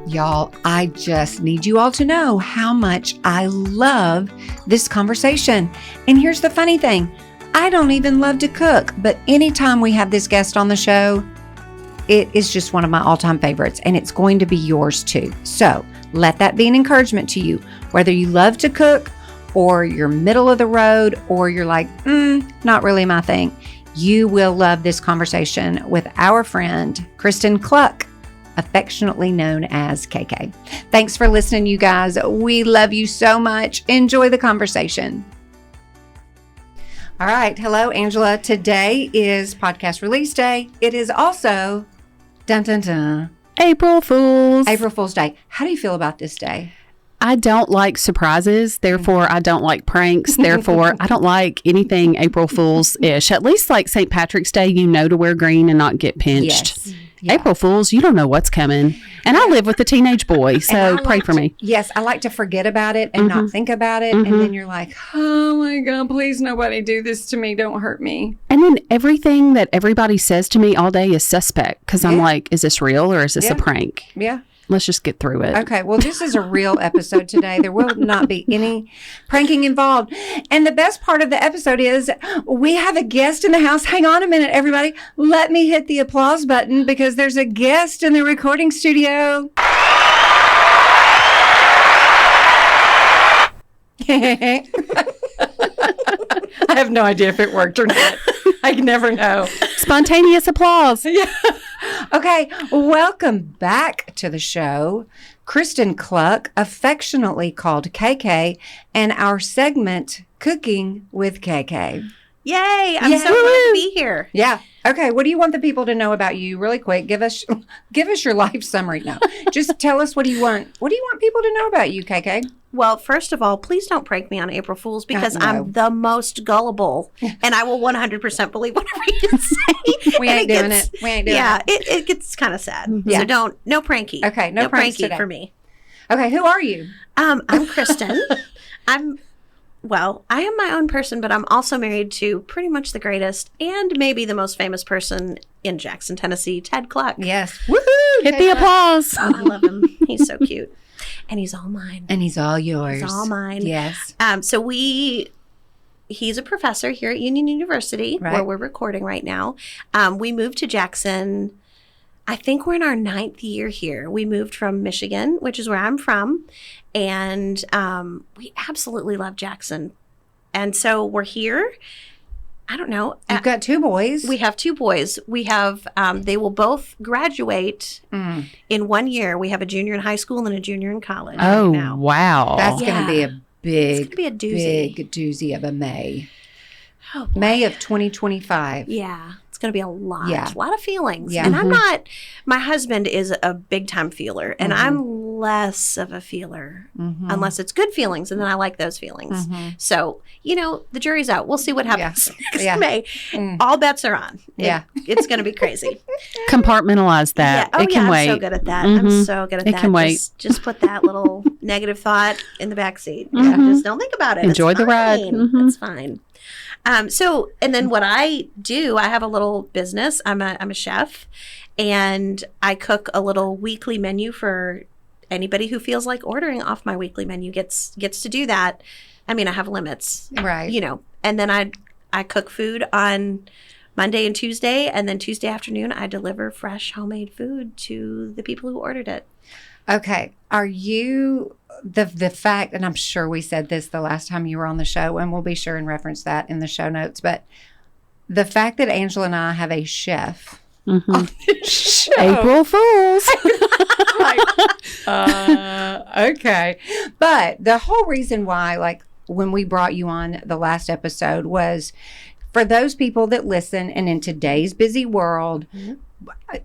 Y'all, I just need you all to know how much I love this conversation. And here's the funny thing. I don't even love to cook, but anytime we have this guest on the show, it is just one of my all-time favorites, and it's going to be yours too. So let that be an encouragement to you, whether you love to cook or you're middle of the road or you're like, not really my thing. You will love this conversation with our friend, Kristin Kluck, affectionately known as KK. Thanks for listening, you guys. We love you so much. Enjoy the conversation. All right. Hello, Angela. Today is podcast release day. It is also April Fool's. April Fool's Day. How do you feel about this day? I don't like surprises, therefore I don't like pranks, therefore I don't like anything April Fool's-ish. At least like St. Patrick's Day, you know to wear green and not get pinched. Yes. Yeah. April Fool's, you don't know what's coming. And I live with a teenage boy, so pray for me. Yes, I like to forget about it and not think about it. And then you're like, oh my God, please nobody do this to me. Don't hurt me. And then everything that everybody says to me all day is suspect because I'm like, is this real or is this a prank? Yeah. Let's just get through it. Okay, well, this is a real episode today. There will not be any pranking involved. And the best part of the episode is we have a guest in the house. Hang on a minute, everybody. Let me hit the applause button because there's a guest in the recording studio. I have no idea if it worked or not. I can never know. Spontaneous applause. Yeah. Okay, welcome back to the show. Kristin Kluck, affectionately called KK, and our segment, Cooking with KK. Yay! I'm so glad to be here. Yeah. Okay, what do you want the people to know about you really quick? Give us your life summary. No, just tell us what do you want. What do you want people to know about you, KK? Well, first of all, please don't prank me on April Fool's because I'm the most gullible and I will 100% believe whatever you say. We ain't doing it. Yeah, it gets kind of sad. Yeah. So no pranky. Okay, no pranky today. For me. Okay, who are you? I'm Kristin. I am my own person, but I'm also married to pretty much the greatest and maybe the most famous person in Jackson, Tennessee, Ted Kluck. Yes. Woohoo! Hit the applause. Oh, I love him. He's so cute. And he's all mine. And he's all yours. He's all mine. Yes. So he's a professor here at Union University, where we're recording right now. We moved to Jackson. I think we're in our 9th year here. We moved from Michigan, which is where I'm from. And we absolutely love Jackson. And so we're here. I don't know. You've got 2 boys. We have 2 boys. We have, they will both graduate in 1 year. We have a junior in high school and a junior in college. Oh, right now. Wow. That's going to be a big doozy of a May. Oh, boy. May of 2025. Yeah. It's going to be a lot. Yeah. A lot of feelings. Yeah. And I'm not, my husband is a big time feeler and I'm less of a feeler unless it's good feelings. And then I like those feelings. So, the jury's out. We'll see what happens next May. All bets are on. It's going to be crazy. Compartmentalize that. Yeah. Oh, it can wait. I'm so good at that. I'm so good at that. It can wait. Just put that little negative thought in the back seat. Just don't think about it. Enjoy the ride. It's fine. And then what I do, I have a little business. I'm a chef, and I cook a little weekly menu for anybody who feels like ordering off my weekly menu gets to do that. I mean, I have limits, right? And then I cook food on Monday and Tuesday, and then Tuesday afternoon I deliver fresh homemade food to the people who ordered it. Okay, are you the fact, and I'm sure we said this the last time you were on the show, and we'll be sure and reference that in the show notes, but the fact that Angela and I have a chef on this show. April Fools. Okay. But the whole reason why, when we brought you on the last episode was for those people that listen, and in today's busy world,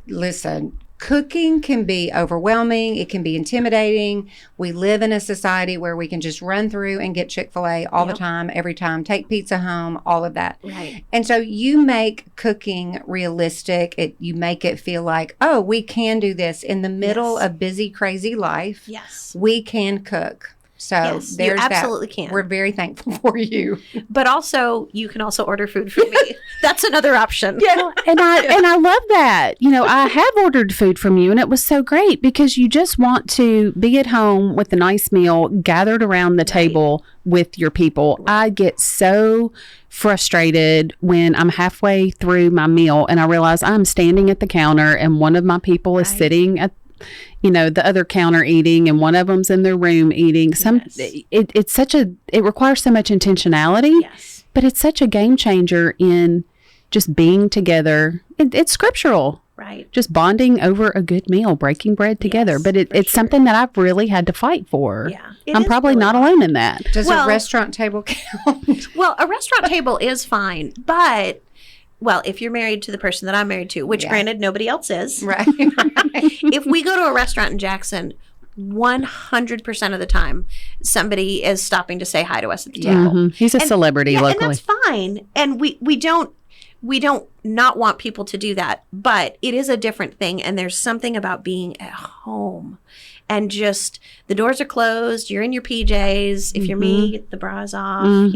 listen, cooking can be overwhelming. It can be intimidating. We live in a society where we can just run through and get Chick-fil-A all the time, every time, take pizza home, all of that. Right. And so you make cooking realistic. You make it feel like, oh, we can do this in the middle of busy, crazy life. Yes. We can cook. So yes, there's you absolutely can. We're very thankful for you. But also, you can also order food from me. That's another option. Yeah, and I love that. I have ordered food from you, and it was so great because you just want to be at home with a nice meal, gathered around the table with your people. I get so frustrated when I'm halfway through my meal and I realize I'm standing at the counter and one of my people is sitting at the other counter eating, and one of them's in their room eating. It requires so much intentionality, but it's such a game changer in just being together. It's scriptural, right? Just bonding over a good meal, breaking bread together. But it's something that I've really had to fight for. Yeah, I'm probably not alone in that. Does a restaurant table count? Well, a restaurant table is fine, but if you're married to the person that I'm married to, which granted nobody else is. Right. If we go to a restaurant in Jackson, 100% of the time, somebody is stopping to say hi to us at the table. Mm-hmm. He's a celebrity locally. And that's fine. And we don't not want people to do that, but it is a different thing. And there's something about being at home and just the doors are closed. You're in your PJs. If you're me, the bra's off, and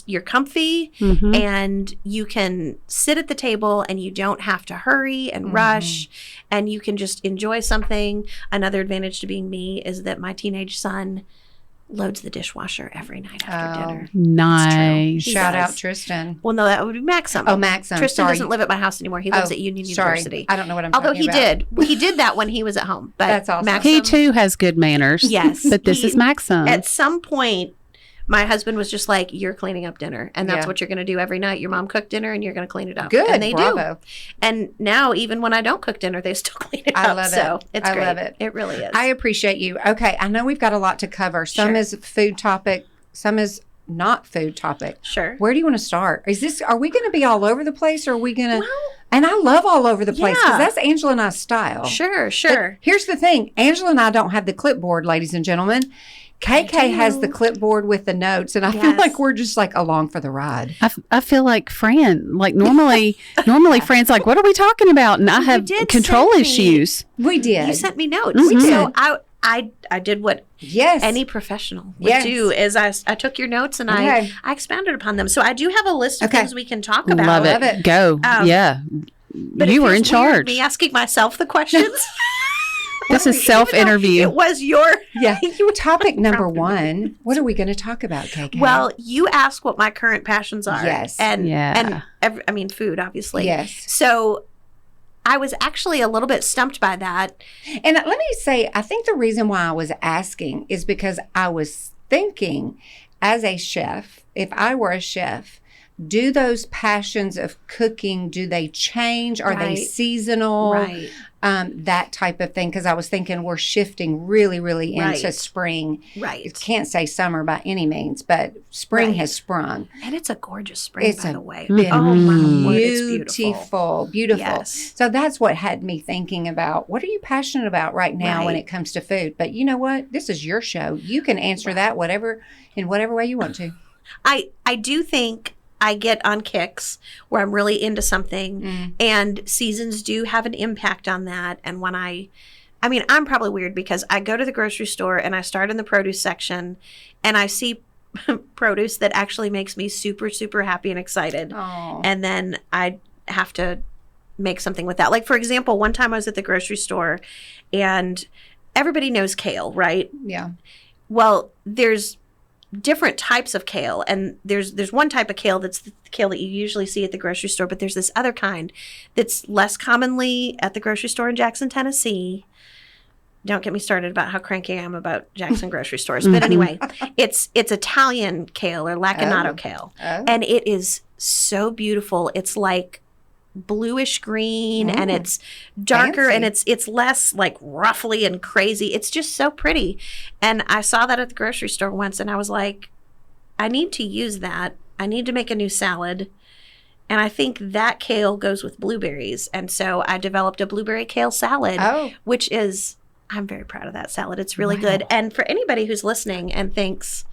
you're comfy and you can sit at the table and you don't have to hurry and rush and you can just enjoy something. Another advantage to being me is that my teenage son loads the dishwasher every night after dinner. Nice. Shout out Tristan. Well, no, that would be Maxim. Oh, Maxim. Tristan doesn't live at my house anymore. He lives at Union University. I don't know what I'm talking about. Although he did that when he was at home. But that's awesome. Maxim, He too has good manners. Yes. But this is Maxim. At some point, my husband was just like, you're cleaning up dinner. And that's what you're going to do every night. Your mom cooked dinner and you're going to clean it up. Good. And they Bravo. do. And now, even when I don't cook dinner, they still clean it up. I love it. So it's great. I love it. It really is. I appreciate you. Okay. I know we've got a lot to cover. Some is food topic. Some is not food topic. Sure. Where do you want to start? Are we going to be all over the place or are we going to? And I love all over the place because that's Angela and I's style. Sure. But here's the thing. Angela and I don't have the clipboard, ladies and gentlemen. KK has the clipboard with the notes, and I feel like we're just like along for the ride. I feel like Fran, like normally Fran's like, what are we talking about? And I have control issues. We did. You sent me notes. We did. So I did what any professional would do is I took your notes and I expounded upon them. So I do have a list of things we can talk about. Love it. Go. But you were in charge. Me asking myself the questions. This is self-interview. It was your topic number one. What are we going to talk about, KK? Well, you asked what my current passions are. Yes. And food, obviously. Yes. So I was actually a little bit stumped by that. And let me say, I think the reason why I was asking is because I was thinking, as a chef, if I were a chef, do those passions of cooking, do they change? Are they seasonal? Right. That type of thing. Because I was thinking we're shifting really, really into spring. Right. Can't say summer by any means, but spring has sprung. And it's a gorgeous spring, by the way. Oh, my word, it's beautiful. Beautiful. Yes. So that's what had me thinking about what are you passionate about right now when it comes to food? But you know what? This is your show. You can answer that in whatever way you want to. I do think I get on kicks where I'm really into something and seasons do have an impact on that. And when I'm probably weird because I go to the grocery store and I start in the produce section and I see produce that actually makes me super, super happy and excited. Oh. And then I have to make something with that. Like, for example, one time I was at the grocery store and everybody knows kale, right? Yeah. Well, there's different types of kale, and there's one type of kale that's the kale that you usually see at the grocery store, but there's this other kind that's less commonly at the grocery store in Jackson, Tennessee. Don't get me started about how cranky I am about Jackson grocery stores. But anyway, it's Italian kale or lacinato kale. Oh. And it is so beautiful. It's like bluish green and it's darker and it's less like ruffly and crazy. It's just so pretty. And I saw that at the grocery store once and I was like, I need to use that. I need to make a new salad. And I think that kale goes with blueberries. And so I developed a blueberry kale salad, which is, I'm very proud of that salad. It's really good. And for anybody who's listening and thinks,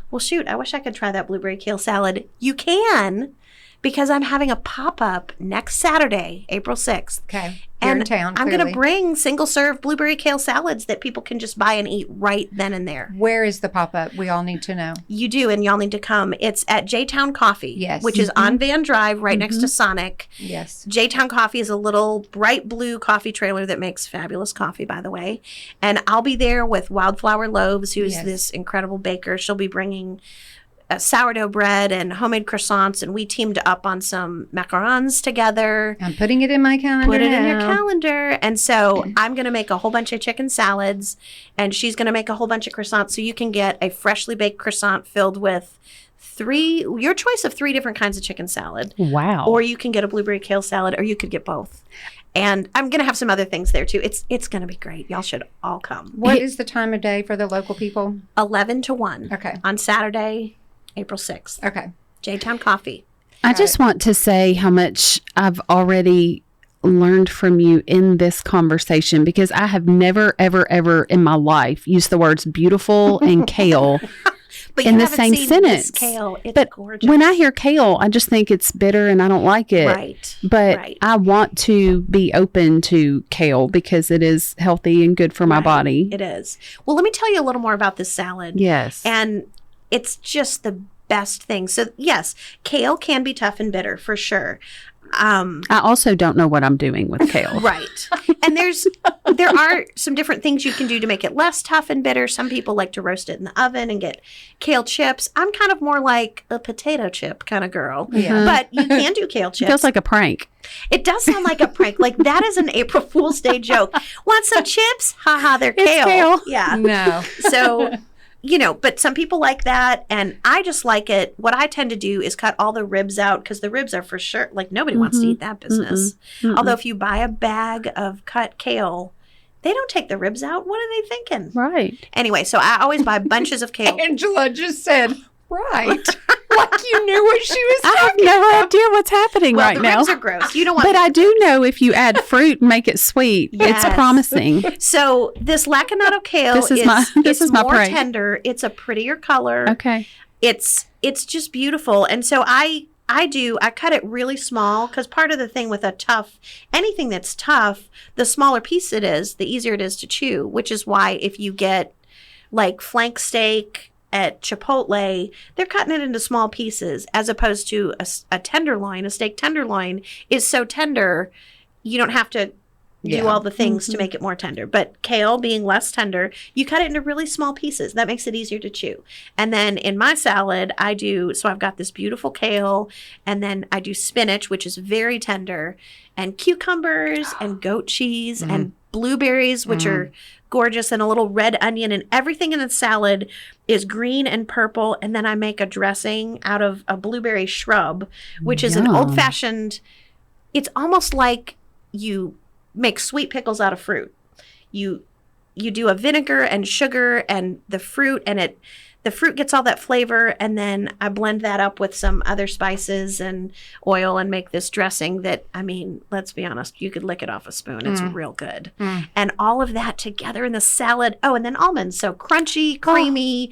well, shoot, I wish I could try that blueberry kale salad. You can. because I'm having a pop-up next Saturday, April 6th. Okay. You're in town, I'm going clearly. to bring single-serve blueberry kale salads that people can just buy and eat right then and there. Where is the pop-up? We all need to know. You do, and y'all need to come. It's at J-Town Coffee, Yes. which is on Van Drive right next to Sonic. Yes. J-Town Coffee is a little bright blue coffee trailer that makes fabulous coffee, by the way. And I'll be there with Wildflower Loaves, who's Yes. this incredible baker. She'll be bringing sourdough bread and homemade croissants, and we teamed up on some macarons together. I'm putting it in my calendar. Put it in your now. calendar. And so I'm going to make a whole bunch of chicken salads, and she's going to make a whole bunch of croissants. So you can get a freshly baked croissant filled with your choice of 3 different kinds of chicken salad. Wow. Or you can get a blueberry kale salad, or you could get both. And I'm going to have some other things there too. It's going to be great. Y'all should all come. What is the time of day for the local people? 11 to 1. Okay. On Saturday, April 6th. Okay. J-Town Coffee. I just want to say how much I've already learned from you in this conversation, because I have never, ever, ever in my life used the words beautiful and kale But in you the haven't same seen sentence. this kale. It's But gorgeous. when I hear kale, I just think it's bitter and I don't like it. Right. But right. I want to be open to kale because it is healthy and good for my Right. body. It is. Well, let me tell you a little more about this salad. Yes. And it's just the best thing. So, yes, kale can be tough and bitter for sure. I also don't know what I'm doing with kale. Right. And there are some different things you can do to make it less tough and bitter. Some people like to roast it in the oven and get kale chips. I'm kind of more like a potato chip kind of girl. Yeah. But you can do kale It chips. feels like a prank. It does sound like a prank. Like that is an April Fool's Day joke. Want some chips? Haha, they're kale. kale. Yeah. No. So, but some people like that, and I just like it. What I tend to do is cut all the ribs out, because the ribs are for sure, like nobody wants to eat that business. Mm-mm. Although if you buy a bag of cut kale, they don't take the ribs out. What are they thinking? Right. Anyway, so I always buy bunches of kale. Angela just said, right. Like you knew what she was I have talking no about. idea what's happening Well, right the now. ribs are gross. You don't want But I do know if you add fruit and make it sweet, Yes. it's promising. So this lacanato kale This is my more prank. tender. It's a prettier color. Okay. It's just beautiful. And so I cut it really small, because part of the thing with anything that's tough, the smaller piece it is, the easier it is to chew, which is why if you get like flank steak at Chipotle, they're cutting it into small pieces, as opposed to a tenderloin. A steak tenderloin is so tender, you don't have to do all the things to make it more tender. But kale being less tender, you cut it into really small pieces. That makes it easier to chew. And then in my salad, so I've got this beautiful kale, and then I do spinach, which is very tender, and cucumbers and goat cheese and blueberries, which are gorgeous, and a little red onion, and everything in the salad is green and purple. And then I make a dressing out of a blueberry shrub, which is an Yum. old-fashioned, it's almost like you make sweet pickles out of fruit. You do a vinegar and sugar and the fruit, and the fruit gets all that flavor, and then I blend that up with some other spices and oil and make this dressing that, I mean, let's be honest, you could lick it off a spoon. It's real good. And all of that together in the salad. Oh, and then almonds. So crunchy, creamy,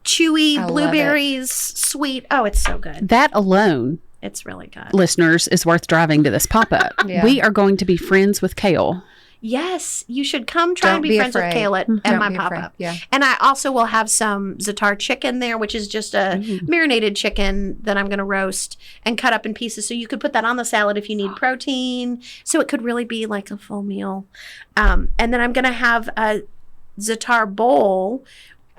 chewy, I love it. blueberries, sweet. Oh, it's so good. That alone, It's really good. listeners, is worth driving to this pop-up. Yeah. We are going to be friends with kale. Yes, you should come try Don't and be be friends afraid. with kale at Don't my be afraid. pop-up. Yeah. And I also will have some za'atar chicken there, which is just a marinated chicken that I'm going to roast and cut up in pieces. So you could put that on the salad if you need protein. So it could really be like a full meal. And then I'm going to have a za'atar bowl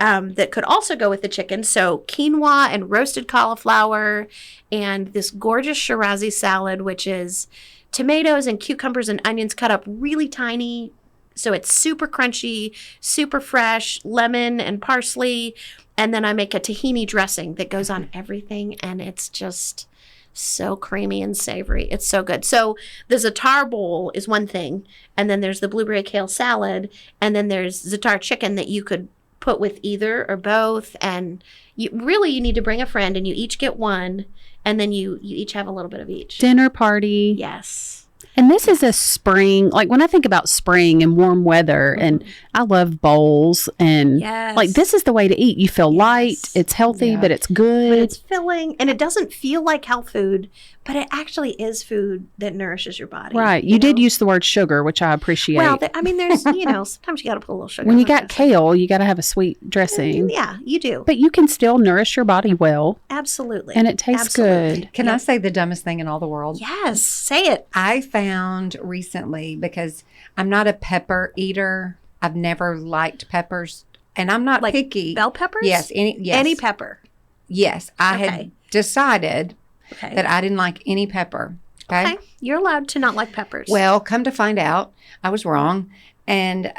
that could also go with the chicken. So quinoa and roasted cauliflower and this gorgeous Shirazi salad, which is tomatoes and cucumbers and onions cut up really tiny. So it's super crunchy, super fresh, lemon and parsley. And then I make a tahini dressing that goes on everything. And it's just so creamy and savory. It's so good. So the za'atar bowl is one thing. And then there's the blueberry kale salad. And then there's za'atar chicken that you could put with either or both. And you need to bring a friend, and you each get one. And then you each have a little bit of each. Dinner party. Yes. And this is a spring, like when I think about spring and warm weather, and I love bowls, and like this is the way to eat. You feel light, it's healthy, but it's good. But it's filling, and it doesn't feel like health food, but it actually is food that nourishes your body. Right. You did use the word sugar, which I appreciate. Well, there's, sometimes you got to put a little sugar. When you got kale, you got to have a sweet dressing. Yeah, you do. But you can still nourish your body well. Absolutely. And it tastes good. Can I say the dumbest thing in all the world? Yes, say it. I found recently, because I'm not a pepper eater. I've never liked peppers, and I'm not picky. Bell peppers? Yes, any pepper. Yes, I had decided that I didn't like any pepper. Okay, you're allowed to not like peppers. Well, come to find out, I was wrong. And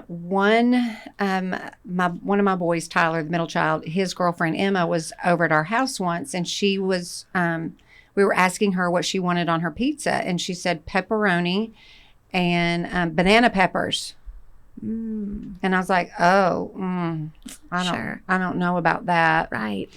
one of my boys, Tyler, the middle child, his girlfriend Emma was over at our house once, and she was. We were asking her what she wanted on her pizza, and she said pepperoni and banana peppers. And I was like, I don't know about that. Right.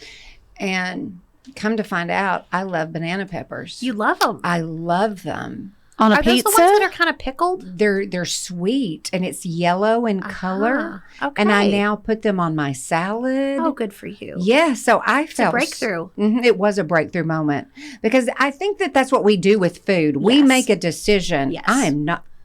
And come to find out, I love banana peppers. You love them. I love them. On a Are pizza? those the ones that are kind of pickled? They're sweet, and it's yellow in color. Okay. And I now put them on my salad. Oh, good for you. Yeah, so I felt a breakthrough. It was a breakthrough moment, because I think that's what we do with food. We make a decision. Yes.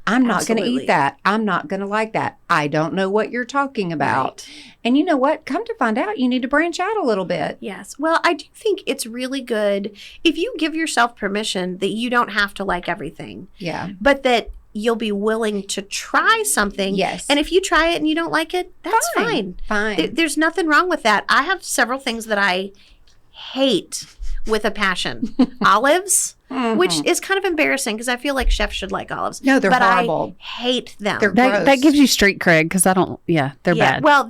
I'm not going to eat that. I'm not going to like that. I don't know what you're talking about. Right. And you know what? Come to find out, you need to branch out a little bit. Yes. Well, I do think it's really good if you give yourself permission that you don't have to like everything. Yeah. But that you'll be willing to try something. Yes. And if you try it and you don't like it, that's fine. Fine. There's nothing wrong with that. I have several things that I hate with a passion. Olives. Which is kind of embarrassing because I feel like chefs should like olives. No, they're horrible. I hate them. They're gross. That gives you street cred because they're bad. Well,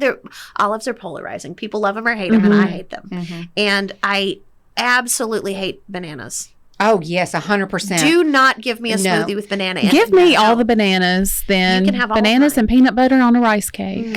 olives are polarizing. People love them or hate them, and I hate them. And I absolutely hate bananas. Oh, yes, 100%. Do not give me a smoothie with banana in it. Give me all the bananas, then. You can have all bananas of and peanut butter on a rice cake.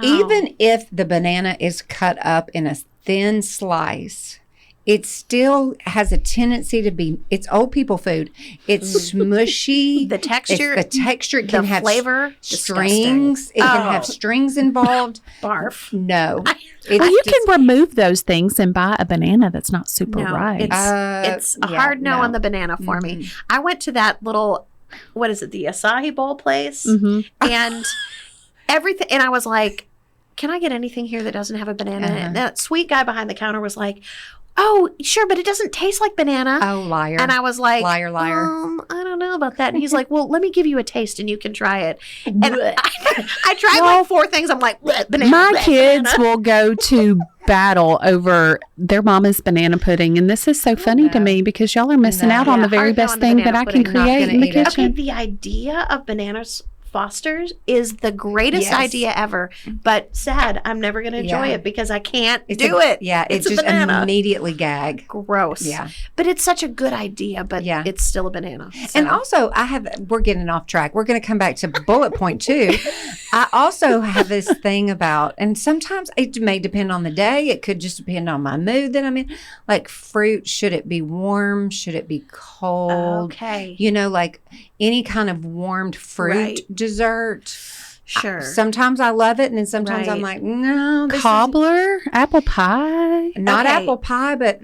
Even if the banana is cut up in a thin slice, it still has a tendency to be, it's old people food. It's smushy. The texture. It can have flavor. strings. It can have strings involved. Barf. No. Well, you can remove those things and buy a banana that's not super ripe. It's a hard no on the banana for me. I went to that little, what is it, the acai bowl place? And everything, and I was like, can I get anything here that doesn't have a banana in it? And that sweet guy behind the counter was like, oh, sure, but it doesn't taste like banana. Oh, liar. And I was like, liar. I don't know about that. And he's like, well, let me give you a taste and you can try it. And I tried like 4 things. I'm like, banana. My kids will go to battle over their mama's banana pudding. And this is so funny to me because y'all are missing out on the very best thing that I can create in the kitchen. Okay, the idea of bananas Foster's is the greatest idea ever, but sad. I'm never going to enjoy it because I can't do it. Yeah, it's just banana. Immediately gag. Gross. Yeah, but it's such a good idea. But it's still a banana. So. And also, we're getting off track. We're going to come back to bullet point 2. I also have this thing about, and sometimes it may depend on the day. It could just depend on my mood that I'm in. Like fruit, should it be warm? Should it be cold? Okay. Like any kind of warmed fruit dessert. Sure. Sometimes I love it, and then sometimes I'm like, no. Cobbler, apple pie. Not apple pie, but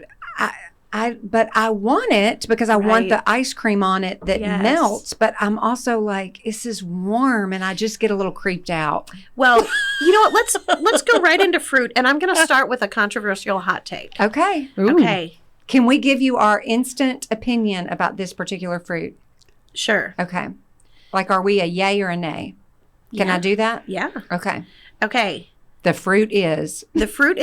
I want it because I want the ice cream on it that melts. But I'm also like, this is warm, and I just get a little creeped out. Well, you know what? Let's go right into fruit, and I'm going to start with a controversial hot take. Okay. Ooh. Okay. Can we give you our instant opinion about this particular fruit? Sure. Okay. Like, are we a yay or a nay? Can I do that? Yeah. Okay. Okay. The fruit is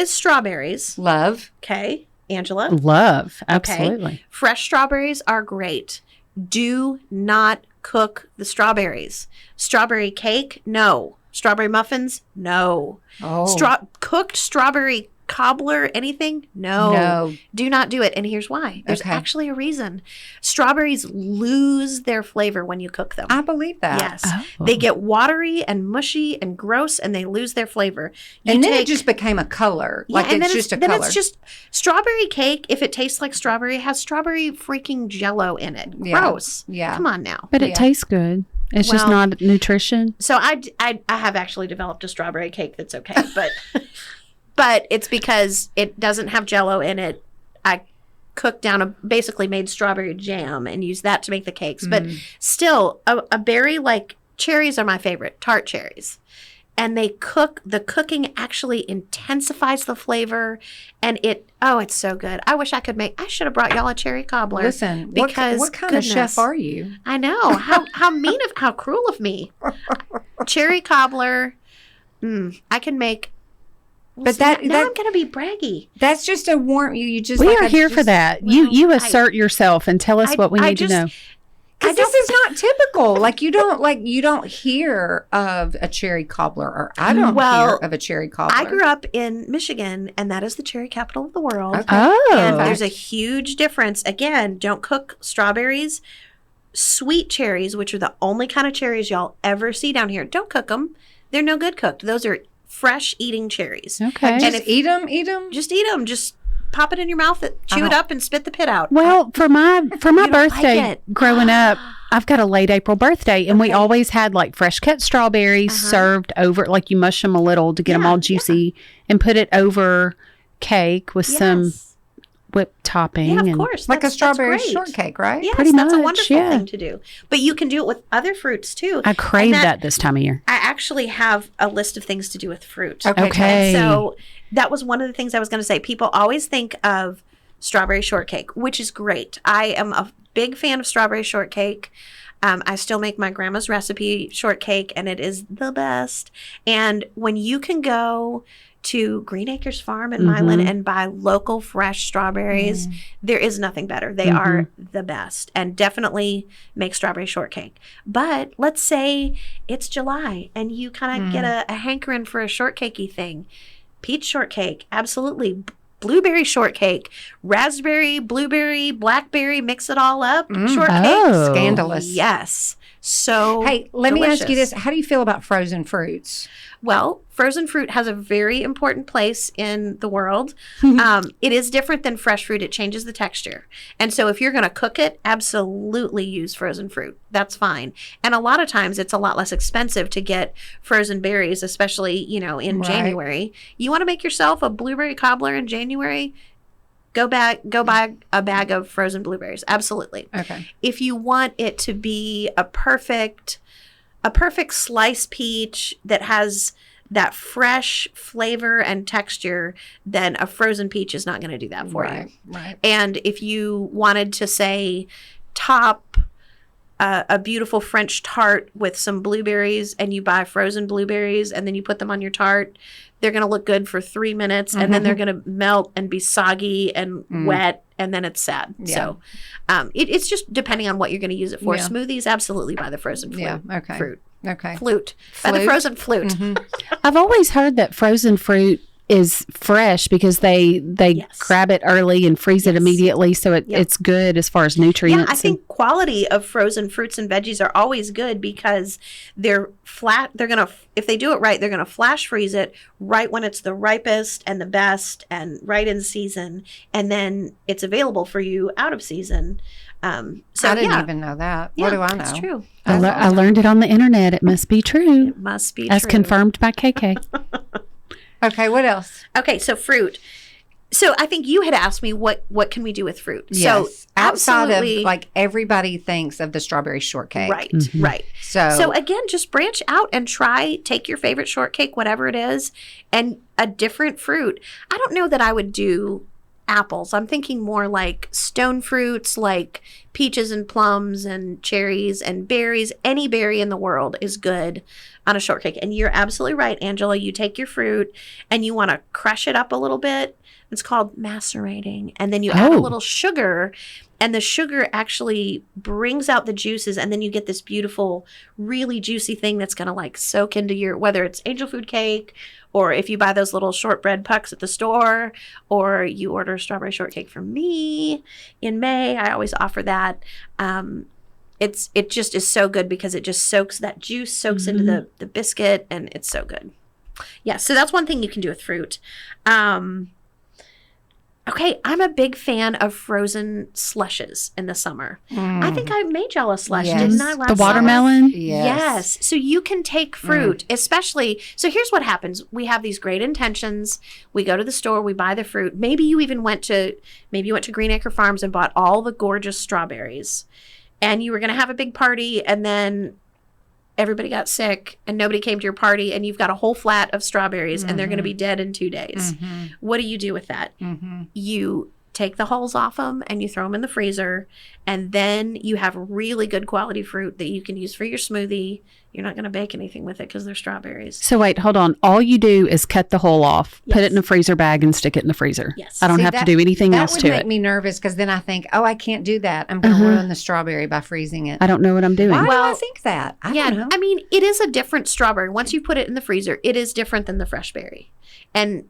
strawberries. Love. Okay. Angela? Love. Absolutely. Okay. Fresh strawberries are great. Do not cook the strawberries. Strawberry cake? No. Strawberry muffins? No. Oh. Cooked strawberry cobbler, anything? No. Do not do it. And here's why. There's actually a reason. Strawberries lose their flavor when you cook them. I believe that. Yes. They get watery and mushy and gross, and they lose their flavor. Then it just became a color. Like it's just a color. Then it's just strawberry cake. If it tastes like strawberry, it has strawberry freaking Jello in it. Gross. Yeah. Come on now. But it tastes good. It's just not nutrition. So I have actually developed a strawberry cake that's okay, but but it's because it doesn't have Jello in it. I cooked down basically made strawberry jam and used that to make the cakes. But still, a berry like cherries are my favorite, tart cherries. And the cooking actually intensifies the flavor, and it's so good. I wish I should have brought y'all a cherry cobbler. Listen, because what kind of chef are you? I know. How cruel of me. Cherry cobbler, I can make. But now I'm going to be braggy. That's just a warm. You just. We are here for that. Well, you assert yourself and tell us what we need to know. Because this is not typical. Like you don't hear of a cherry cobbler, or I don't hear of a cherry cobbler. I grew up in Michigan, and that is the cherry capital of the world. Okay. Oh, and there's a huge difference. Again, don't cook strawberries. Sweet cherries, which are the only kind of cherries y'all ever see down here, don't cook them. They're no good cooked. Those are fresh eating cherries. Okay. And eat them. Just eat them. Just pop it in your mouth, chew it up, and spit the pit out. Well, for my birthday growing up, I've got a late April birthday, and we always had like fresh cut strawberries served over, like you mush them a little to get them all juicy, and put it over cake with some whipped topping. Yeah, of course. Like a strawberry shortcake, right? Yes, pretty that's much, a wonderful thing to do. But you can do it with other fruits too. I crave that this time of year. I actually have a list of things to do with fruit. Okay. So that was one of the things I was going to say. People always think of strawberry shortcake, which is great. I am a big fan of strawberry shortcake. I still make my grandma's recipe shortcake, and it is the best. And when you can go to Green Acres Farm in Milan and buy local fresh strawberries, there is nothing better. They are the best, and definitely make strawberry shortcake. But let's say it's July and you kind of get a hankering for a shortcakey thing. Peach shortcake, absolutely. Blueberry shortcake, raspberry, blueberry, blackberry, mix it all up. Shortcake. Oh. Scandalous. Yes. So hey, let me ask you delicious. this. How do you feel about frozen fruits? Well, frozen fruit has a very important place in the world. It is different than fresh fruit. It changes the texture. And so if you're going to cook it, absolutely use frozen fruit. That's fine. And a lot of times it's a lot less expensive to get frozen berries, especially, in January. You want to make yourself a blueberry cobbler in January? Go buy a bag of frozen blueberries. Absolutely. Okay. If you want it to be a perfect slice peach that has that fresh flavor and texture, then a frozen peach is not going to do that for you. Right. And if you wanted to say top a beautiful French tart with some blueberries, and you buy frozen blueberries and then you put them on your tart, they're going to look good for 3 minutes and then they're going to melt and be soggy and wet, and then it's sad. Yeah. So it's just depending on what you're going to use it for. Yeah. Smoothies, absolutely buy the frozen fruit. Yeah. Okay. Fruit. Okay. Flute. Buy the frozen flute. I've always heard that frozen fruit is fresh because they grab it early and freeze it immediately, so it's good as far as nutrients. Yeah, I think quality of frozen fruits and veggies are always good because they're flat. If they do it right, they're gonna flash freeze it right when it's the ripest and the best and right in season, and then it's available for you out of season. So I didn't even know that. Yeah, what do I know? That's true. I learned it on the internet. It must be true. It must be as true. confirmed by KK. Okay, what else? Okay, so fruit. So I think you had asked me what can we do with fruit. Yes. So outside absolutely, of everybody thinks of the strawberry shortcake. Right, right. So again, just branch out and take your favorite shortcake, whatever it is, and a different fruit. I don't know that I would do apples. I'm thinking more like stone fruits, like peaches and plums and cherries and berries. Any berry in the world is good on a shortcake. And you're absolutely right, Angela. You take your fruit and you want to crush it up a little bit. It's called macerating. And then you add a little sugar. And the sugar actually brings out the juices, and then you get this beautiful, really juicy thing that's going to like soak into your, whether it's angel food cake, or if you buy those little shortbread pucks at the store, or you order strawberry shortcake from me in May. I always offer that. It just is so good because it just soaks, that juice soaks into the biscuit, and it's so good. Yeah, so that's one thing you can do with fruit. Okay, I'm a big fan of frozen slushes in the summer. I think I made y'all a slush, didn't I, last The watermelon? summer? Yes. So you can take fruit, especially, so here's what happens. We have these great intentions. We go to the store, we buy the fruit. Maybe you went to Green Acre Farms and bought all the gorgeous strawberries. And you were going to have a big party, and then everybody got sick and nobody came to your party, and you've got a whole flat of strawberries and they're going to be dead in 2 days. What do you do with that? You take the hulls off them and you throw them in the freezer, and then you have really good quality fruit that you can use for your smoothie. You're not going to bake anything with it because they're strawberries. So wait, hold on. All you do is cut the whole off, put it in a freezer bag, and stick it in the freezer. Yes. I don't have to do anything else to it. That would make me nervous because then I think, oh, I can't do that. I'm going to ruin the strawberry by freezing it. I don't know what I'm doing. Why do I think that? I don't know. I mean, it is a different strawberry. Once you put it in the freezer, it is different than the fresh berry. And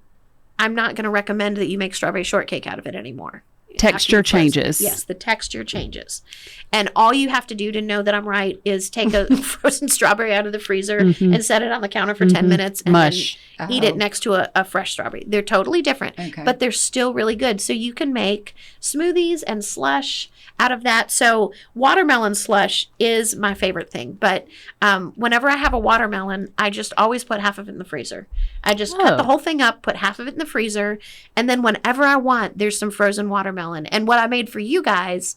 I'm not going to recommend that you make strawberry shortcake out of it anymore. Texture changes. Yes, the texture changes. And all you have to do to know that I'm right is take a frozen strawberry out of the freezer and set it on the counter for 10 minutes and then eat it next to a fresh strawberry. They're totally different, but they're still really good. So you can make smoothies and slush out of that. So watermelon slush is my favorite thing. But whenever I have a watermelon, I just always put half of it in the freezer. I just cut the whole thing up, put half of it in the freezer, and then whenever I want, there's some frozen watermelon. And what I made for you guys,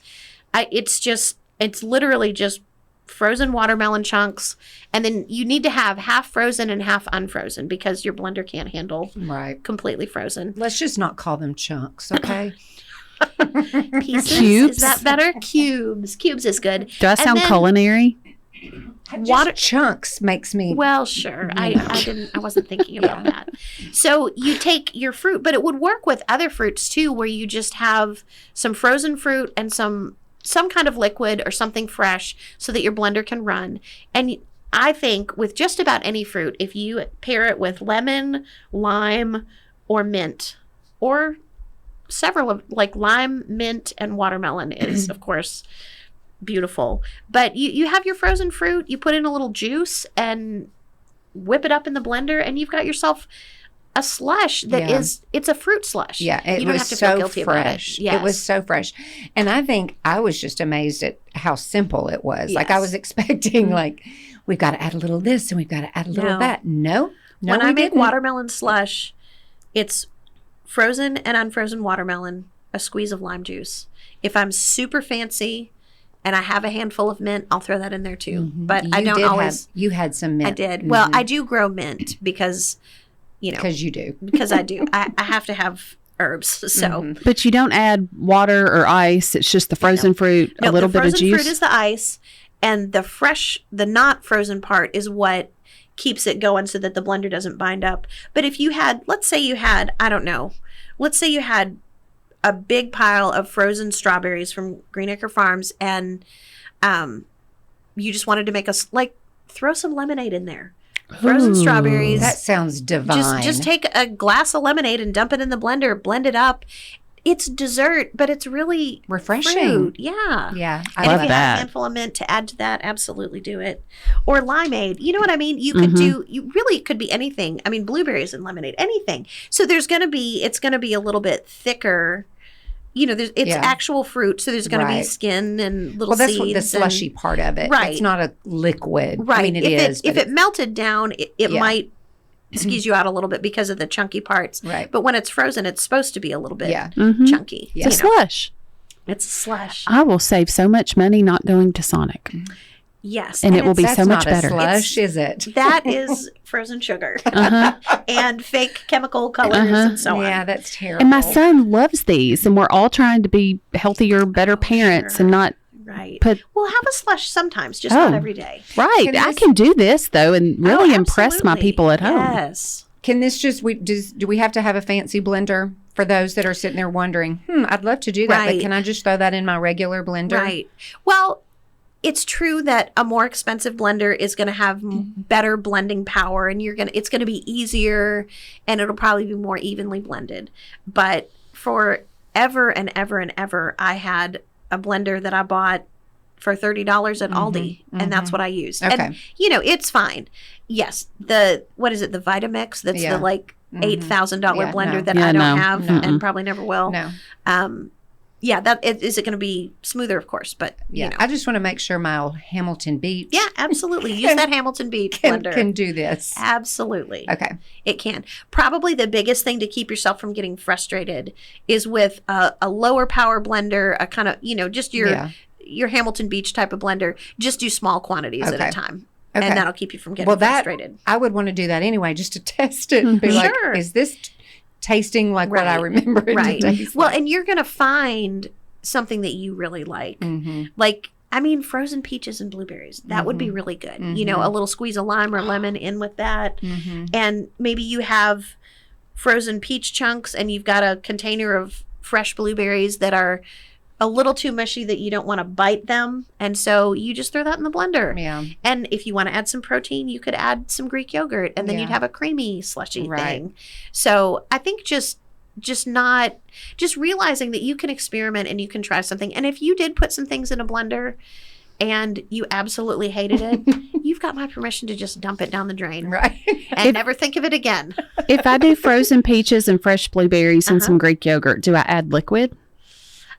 it's literally just frozen watermelon chunks. And then you need to have half frozen and half unfrozen because your blender can't handle completely frozen. Let's just not call them chunks, okay? Pieces. Cubes. Is that better? Cubes. Cubes is good. Do I sound culinary? Water chunks makes me. Well, sure. I wasn't thinking about that. So you take your fruit, but it would work with other fruits too, where you just have some frozen fruit and some kind of liquid or something fresh so that your blender can run. And I think with just about any fruit, if you pair it with lemon, lime, or mint, or several of like lime, mint, and watermelon is, of course, beautiful. But you have your frozen fruit, you put in a little juice and whip it up in the blender, and you've got yourself a slush that it's a fruit slush. Yeah, you don't have to feel guilty fresh. About it. Yes. It was so fresh. And I think I was just amazed at how simple it was. Yes. Like I was expecting like, we've got to add a little this and we've got to add a little that. No, when I make watermelon slush, it's frozen and unfrozen watermelon, a squeeze of lime juice. If I'm super fancy and I have a handful of mint, I'll throw that in there too. But I don't always. You had some mint. I did. Well, I do grow mint because, because you do. Because I do. I have to have herbs. So. But you don't add water or ice. It's just the frozen fruit, a little bit of juice. The frozen fruit is the ice, and the not frozen part is what keeps it going so that the blender doesn't bind up. But if you had, let's say you had a big pile of frozen strawberries from Green Acre Farms, and you just wanted to make throw some lemonade in there. Frozen strawberries. That sounds divine. Just take a glass of lemonade and dump it in the blender, blend it up. It's dessert, but it's really refreshing. Fruit. Yeah. Yeah. I love that. If you have a handful of mint to add to that, absolutely do it. Or limeade. You know what I mean? You could it could be anything. I mean, blueberries and lemonade, anything. So it's going to be a little bit thicker. It's actual fruit, so there's going to be skin and little seeds. Well, that's the slushy part of it. Right. It's not a liquid. Right. I mean, if it melted down, it might squeeze you out a little bit because of the chunky parts. Right. But when it's frozen, it's supposed to be a little bit chunky. Yeah. It's a slush. It's a slush. I will save so much money not going to Sonic. Yes. And it will be so much better. That's not a slush, is it? That is frozen sugar and fake chemical colors and so on. Yeah, that's terrible. And my son loves these, and we're all trying to be healthier, better parents and not We'll have a slush sometimes, just not every day. Right. I can do this, though, and really impress my people at home. Yes. Can this do we have to have a fancy blender for those that are sitting there wondering, I'd love to do that, but can I just throw that in my regular blender? Right. Well, it's true that a more expensive blender is going to have better blending power, and it's going to be easier, and it'll probably be more evenly blended. But for ever and ever and ever, I had a blender that I bought for $30 at Aldi, and that's what I used. Okay. And, it's fine. Yes. What is it? The Vitamix? That's the $8,000 blender that I don't have and probably never will. No. Is it going to be smoother? Of course, but I just want to make sure my old Hamilton Beach. Yeah, absolutely. Use that Hamilton Beach blender. Can do this. Absolutely. Okay. It can. Probably the biggest thing to keep yourself from getting frustrated is with a lower power blender, a kind of, just your Hamilton Beach type of blender. Just do small quantities at a time. Okay. And that'll keep you from getting frustrated. I would want to do that anyway, just to test it and be like, is this tasting like what I remember it to taste Well, like? and you're going to find something that you really like. Like, frozen peaches and blueberries. That would be really good. A little squeeze of lime or lemon in with that. And maybe you have frozen peach chunks and you've got a container of fresh blueberries that are a little too mushy that you don't want to bite them. And so you just throw that in the blender. Yeah. And if you want to add some protein, you could add some Greek yogurt and then you'd have a creamy slushy thing. So I think just realizing that you can experiment and you can try something. And if you did put some things in a blender and you absolutely hated it, you've got my permission to just dump it down the drain. Right. And never think of it again. If I do frozen peaches and fresh blueberries and some Greek yogurt, do I add liquid?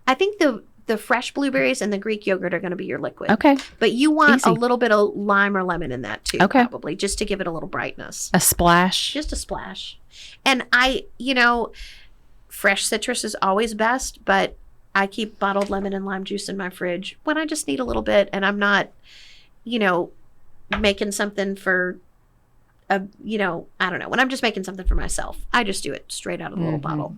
I think the fresh blueberries and the Greek yogurt are going to be your liquid. Okay. But you want a little bit of lime or lemon in that too, probably, just to give it a little brightness. A splash. Just a splash. And fresh citrus is always best, but I keep bottled lemon and lime juice in my fridge when I just need a little bit and I'm not, making something for I don't know. When I'm just making something for myself, I just do it straight out of the little bottle.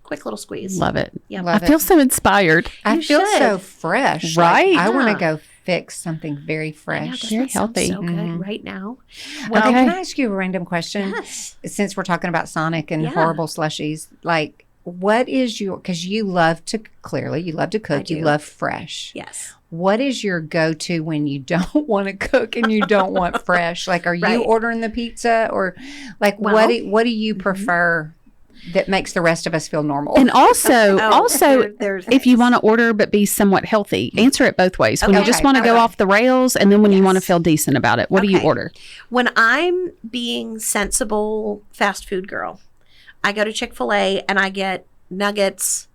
Quick little squeeze. Love it. Yeah, I feel so inspired. I feel so fresh. Right. I want to go fix something very fresh. Very healthy. So good right now. Well, can I ask you a random question? Yes. Since we're talking about Sonic and horrible slushies, like what is because you love to cook, you love fresh. Yes. What is your go-to when you don't want to cook and you don't want fresh? Like, are you ordering the pizza or like what do you prefer that makes the rest of us feel normal? And also, if you want to order but be somewhat healthy, answer it both ways. When you just want to go off the rails and then when you want to feel decent about it, what do you order? When I'm being sensible fast food girl, I go to Chick-fil-A and I get nuggets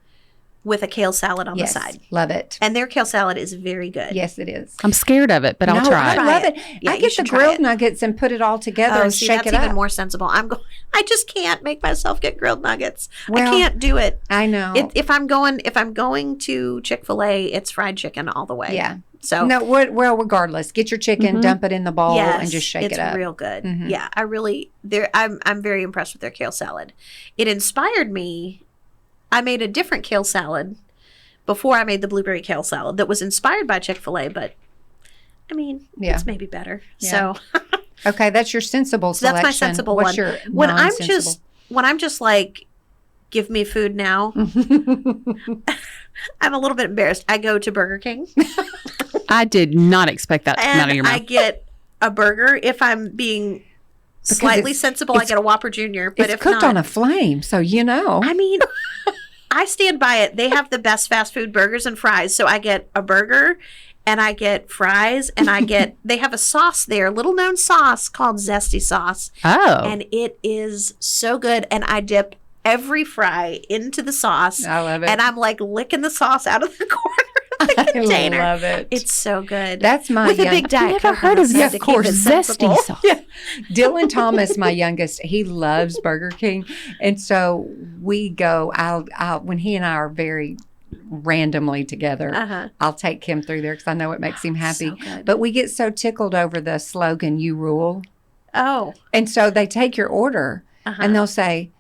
with a kale salad on the side. Love it. And their kale salad is very good. Yes, it is. I'm scared of it, but I'll try it. I love it. Yeah, I get the grilled nuggets and put it all together and shake it up. That's even more sensible. I just can't make myself get grilled nuggets. I can't do it. I know. If I'm going to Chick-fil-A, it's fried chicken all the way. Yeah. So regardless, get your chicken, dump it in the bowl, and just shake it up. It's real good. Yeah, I'm very impressed with their kale salad. It inspired me. I made a different kale salad before I made the blueberry kale salad that was inspired by Chick-fil-A, but it's maybe better. Yeah. So okay, that's your sensible selection. That's my sensible What's one. Your when I'm just like, give me food now. I'm a little bit embarrassed. I go to Burger King. I did not expect that to come out of your mouth. I get a burger if I'm being slightly sensible. I get a Whopper Jr. But it's cooked on a flame, so I stand by it. They have the best fast food burgers and fries. So I get a burger and I get fries and they have a sauce there, little known sauce called Zesty sauce. Oh. And it is so good. And I dip every fry into the sauce. I love it. And I'm like licking the sauce out of the corner of the container. I love it. It's so good. That's my With a big diet. I've never heard of that. Of course, Zesty sauce. Yeah. Dylan Thomas, my youngest, he loves Burger King. And so we go, when he and I are very randomly together, I'll take him through there because I know it makes him happy. So but we get so tickled over the slogan, "You rule." Oh. And so they take your order and they'll say,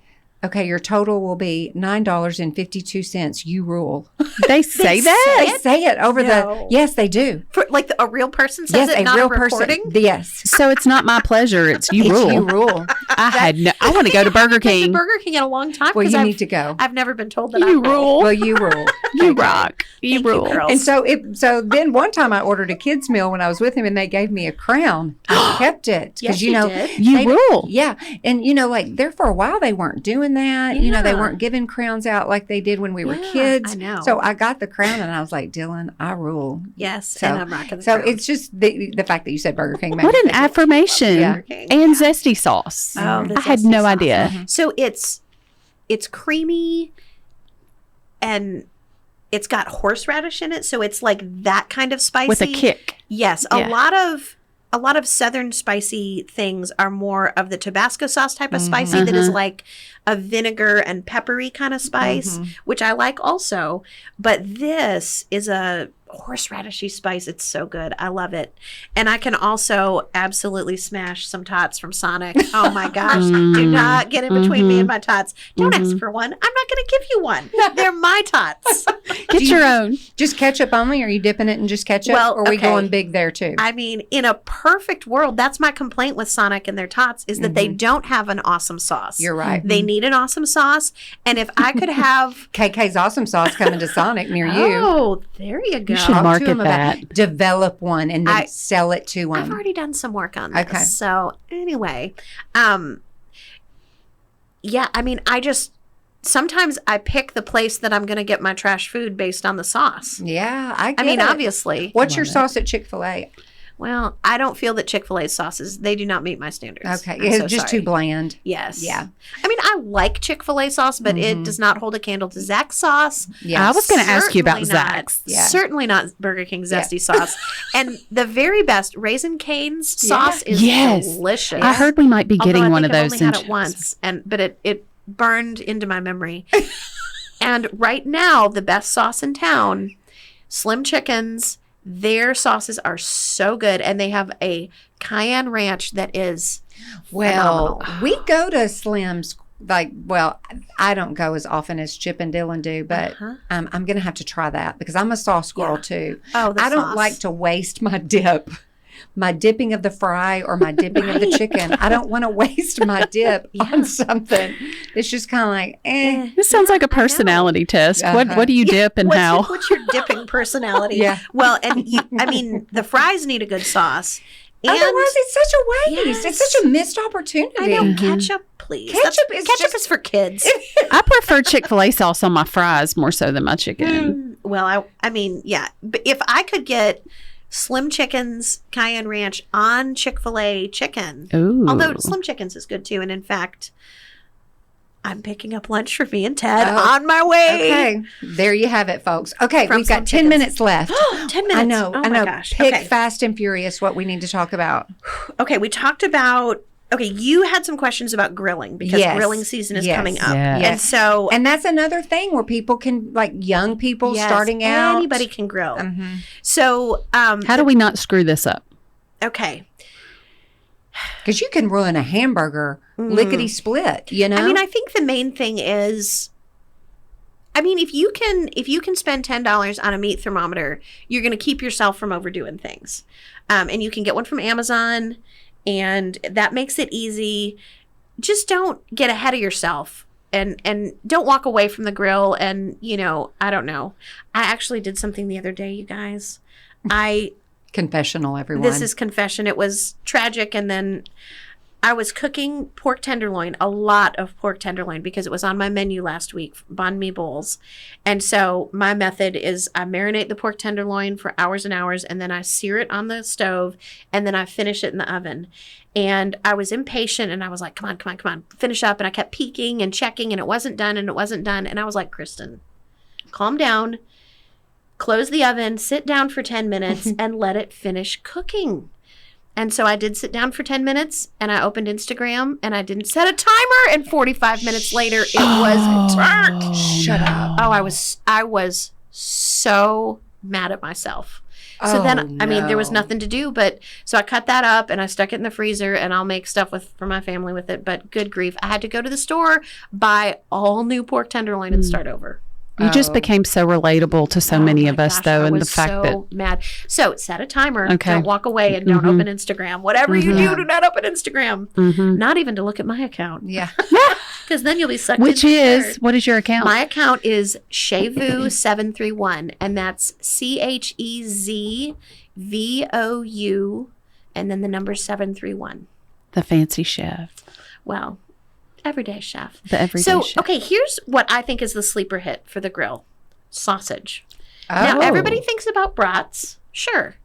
okay, your total will be $9.52. You rule. They say that? They say it over yes, they do. For, like a real person says Yes, it, not real a recording? person. Yes. So it's not my pleasure. It's you rule. You rule. I want to go to Burger King. Burger King in a long time. Well, you need to go. I've never been told that You I rule. Well, you rule. You rock. You Thank rule. you, girls. And so then one time I ordered a kid's meal when I was with him, and they gave me a crown. I kept it Yes, because you did. You rule. Yeah, and like there for a while they weren't doing that. Yeah. They weren't giving crowns out like they did when we were kids. I know. So I got the crown, and I was like, Dylan, I rule. Yes, So, and I'm rocking the so crown. it's just the fact that you said Burger King. What an affirmation. Yeah. And zesty sauce. Oh, the I had zesty no sauce. idea. So it's creamy, and it's got horseradish in it, so it's like that kind of spicy With a kick. Yes, Yeah. a lot of southern spicy things are more of the Tabasco sauce type of spicy that is like a vinegar and peppery kind of spice, which I like also. But this is a horseradishy spice. It's so good. I love it. And I can also absolutely smash some tots from Sonic. Oh my gosh. Do not get in between me and my tots. Don't ask for one. I'm not going to give you one. They're my tots. Get your own. Just ketchup only? Or are you dipping it in just ketchup? Well, or are we okay. going big there too? I mean, in a perfect world, that's my complaint with Sonic and their tots is that they don't have an awesome sauce. You're right. They need an awesome sauce. And if I could have... KK's awesome sauce coming to Sonic near you. Oh, there you go. You should Talk to market them about that. Develop one and then sell it to them. I've already done some work on this. Okay. So anyway, yeah, I mean, sometimes I pick the place that I'm going to get my trash food based on the sauce. Yeah, I mean, it. obviously. What's your sauce at Chick-fil-A? Well, I don't feel that Chick-fil-A's sauces, they do not meet my standards. Okay, I'm it's so just sorry. too bland. Yes. Yeah. I mean, I like Chick-fil-A sauce, but it does not hold a candle to Zach's sauce. Yeah, I was going to ask you about Certainly not. Zach's. Yeah. Certainly not Burger King zesty sauce. And the very best Raisin Cane's sauce is Yes. delicious. I heard we might be Although getting I one think of I've those. only had in it once, but it burned into my memory. And right now, the best sauce in town, Slim Chickens. Their sauces are so good, and they have a cayenne ranch that is phenomenal. We go to Slim's. I don't go as often as Chip and Dylan do, but I'm going to have to try that because I'm a sauce squirrel too. Oh, the I don't sauce. like to waste my dipping of the fry or my dipping of the chicken. I don't want to waste my dip on something. It's just kind of like, This sounds like a personality test. What do you dip and how? What's your dipping personality? Yeah. Well, and I mean, the fries need a good sauce. And Otherwise, it's such a waste. Yes. It's such a missed opportunity. I know ketchup, please. Ketchup Ketchup is for kids. I prefer Chick-fil-A sauce on my fries more so than my chicken. Well, I mean, yeah. But if I could get Slim Chickens Cayenne Ranch on Chick-fil-A chicken, Ooh. although Slim Chickens is good too, and in fact, I'm picking up lunch for me and Ted Oh, on my way. Okay, there you have it, folks. Okay, From we've got Slim 10 Chickens. minutes left. 10 minutes. I know. Oh I know. my gosh. Pick Okay. fast and furious what we need to talk about. Okay, we talked about. Okay, you had some questions about grilling because Yes. grilling season is Yes. coming up, Yes. and so And that's another thing where people can, like young people yes, starting out. anybody can grill. Mhm. So, How do we not screw this up? okay. Because you can ruin a hamburger lickety split, you know? I mean, I think the main thing is, I mean, if you can spend $10 on a meat thermometer, you're going to keep yourself from overdoing things. And you can get one from Amazon, and that makes it easy. Just don't get ahead of yourself. And don't walk away from the grill. And, I don't know. I actually did something the other day, you guys. Confessional, everyone. This is confession. It was tragic. And then I was cooking pork tenderloin, a lot of pork tenderloin, because it was on my menu last week, banh mi bowls. And so my method is I marinate the pork tenderloin for hours and hours, and then I sear it on the stove, and then I finish it in the oven. And I was impatient, and I was like, come on, finish up. And I kept peeking and checking, and it wasn't done. And I was like, Kristin, calm down. Close the oven, sit down for 10 minutes, and let it finish cooking. And so I did sit down for 10 minutes, and I opened Instagram, and I didn't set a timer, and 45 minutes later, it was burnt. Shut up. Oh, I was so mad at myself. So then, I mean, there was nothing to do, but so I cut that up and I stuck it in the freezer, and I'll make stuff for my family with it. But good grief, I had to go to the store, buy all new pork tenderloin and start over. You just became so relatable to so many of us, though, and the fact so that mad. So set a timer. Okay. Don't walk away and don't open Instagram. Whatever you do not open Instagram. Not even to look at my account. Yeah. Because then you'll be sucked what is your account? My account is Chevu731, and that's CHEZVOU, and then the number 731. The fancy chef. Well, everyday chef. The everyday chef. Okay, here's what I think is the sleeper hit for the grill. Sausage. Oh. Now, everybody thinks about brats. Sure.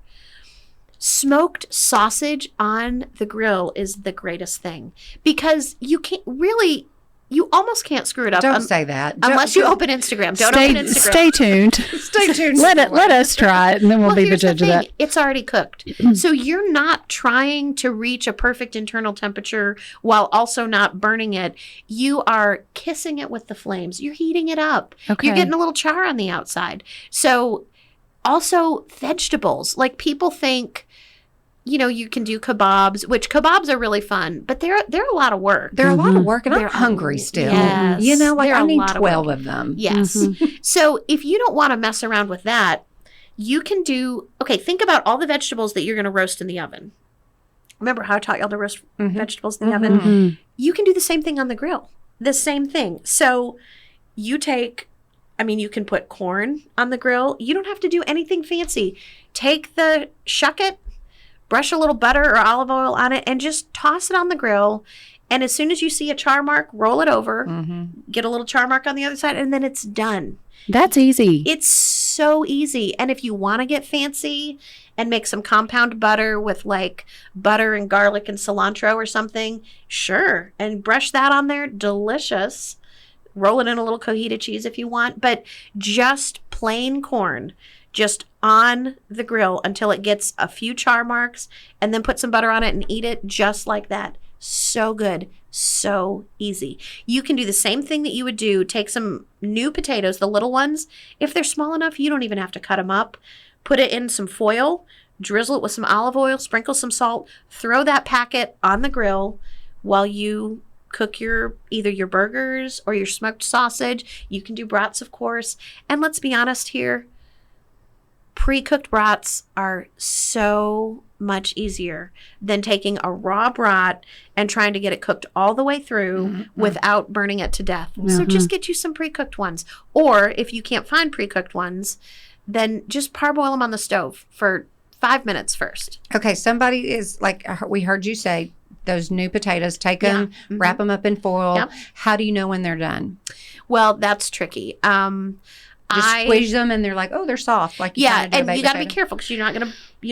Smoked sausage on the grill is the greatest thing because you can't really... You almost can't screw it up. Don't say that. Unless you open Instagram. Don't open Instagram. Stay tuned. Stay tuned. Let us try it, and then we'll be the judge of that. It's already cooked. So you're not trying to reach a perfect internal temperature while also not burning it. You are kissing it with the flames. You're heating it up. Okay. You're getting a little char on the outside. So also vegetables. Like people think... You know, you can do kebabs, which kebabs are really fun, but they're a lot of work. They're a lot of work, and I'm hungry still. Yes. You know, like They're I a need lot of 12 work. of them. Yes. So if you don't want to mess around with that, you can think about all the vegetables that you're going to roast in the oven. Remember how I taught y'all to roast vegetables in the oven? You can do the same thing on the grill. The same thing. So you can put corn on the grill. You don't have to do anything fancy. Shuck it, brush a little butter or olive oil on it, and just toss it on the grill. And as soon as you see a char mark, roll it over, get a little char mark on the other side, and then it's done. That's easy. It's so easy. And if you want to get fancy and make some compound butter with like butter and garlic and cilantro or something, sure. And brush that on there. Delicious. Roll it in a little cojita cheese if you want. But just plain corn, just on the grill until it gets a few char marks, and then put some butter on it and eat it just like that. So good. So easy. You can do the same thing that you would do. Take some new potatoes, the little ones. If they're small enough, you don't even have to cut them up. Put it in some foil, drizzle it with some olive oil, sprinkle some salt, throw that packet on the grill while you cook either your burgers or your smoked sausage. You can do brats, of course. And let's be honest here. Pre-cooked brats are so much easier than taking a raw brat and trying to get it cooked all the way through without burning it to death. So just get you some pre-cooked ones. Or if you can't find pre-cooked ones, then just parboil them on the stove for 5 minutes first. Okay, somebody is like, we heard you say, those new potatoes, take them, wrap them up in foil. Yep. How do you know when they're done? Well, that's tricky. Just squeeze them and they're like, oh, they're soft. Like you and you got to be careful because you don't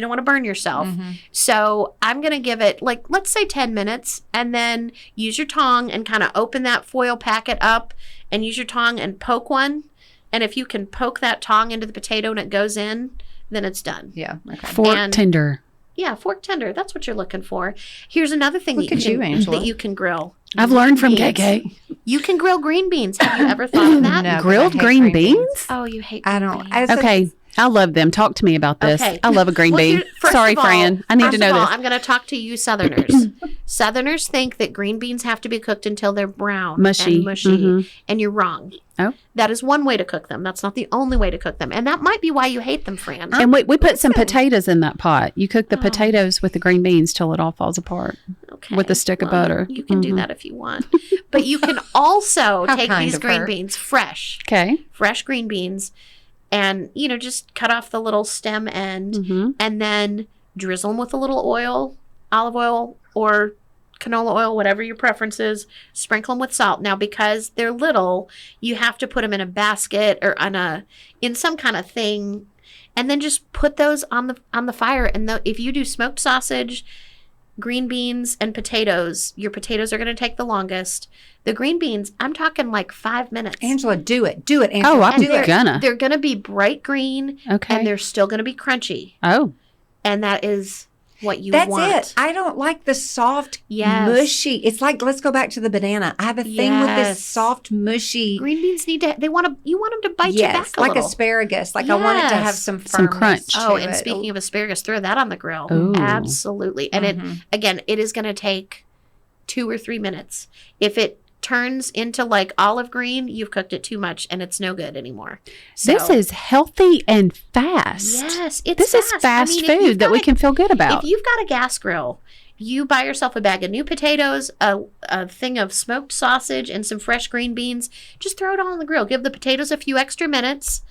want to burn yourself. So I'm going to give it like, let's say 10 minutes, and then use your tongue and kind of open that foil packet up and use your tongue and poke one. And if you can poke that tongue into the potato and it goes in, then it's done. Yeah. Okay. Fork tender. Yeah, fork tender. That's what you're looking for. Here's another thing that you can grill. I've learned from KK. You can grill green beans. Have you ever thought of that? No, grilled green beans? Oh, you hate I green don't. beans. Okay. I love them. Talk to me about this. Okay. I love a green bean. Sorry, Fran. I need to know this. I'm going to talk to you Southerners. Southerners think that green beans have to be cooked until they're brown and mushy. And you're wrong. Oh. That is one way to cook them. That's not the only way to cook them. And that might be why you hate them, Fran. And we put some potatoes in that pot. You cook the potatoes with the green beans till it all falls apart. Okay. With a stick of butter. You can do that if you want. But you can also take these green beans fresh. Okay. Fresh green beans. And, just cut off the little stem end and then drizzle them with a little oil, olive oil, or canola oil, whatever your preference is. Sprinkle them with salt. Now, because they're little, you have to put them in a basket or in some kind of thing, and then just put those on the fire. And if you do smoked sausage, green beans, and potatoes, your potatoes are going to take the longest. The green beans, I'm talking like 5 minutes. Angela, do it. Do it, Angela. Oh, I'm gonna. They're going to be bright green. Okay. And they're still going to be crunchy. Oh. And that is what you That's want. it. I don't like the soft, Yes. mushy. It's like, let's go back to the banana. I have a thing with Yes. this soft, mushy. Green beans you want them to bite you Yes, back a like little. asparagus. Like I want it to have Yes. some Some firmness crunch. to Oh, it. and speaking of asparagus, throw that on the grill. Ooh. Absolutely. And it is going to take 2 or 3 minutes. If it turns into like olive green, you've cooked it too much and it's no good anymore. So, This is healthy and fast. yes, it's This is fast I mean, if you've food that got we can feel good If about. you've got a gas grill, you buy yourself a bag of new potatoes, a thing of smoked sausage, and some fresh green beans. Just throw it all on the grill. Give the potatoes a few extra minutes,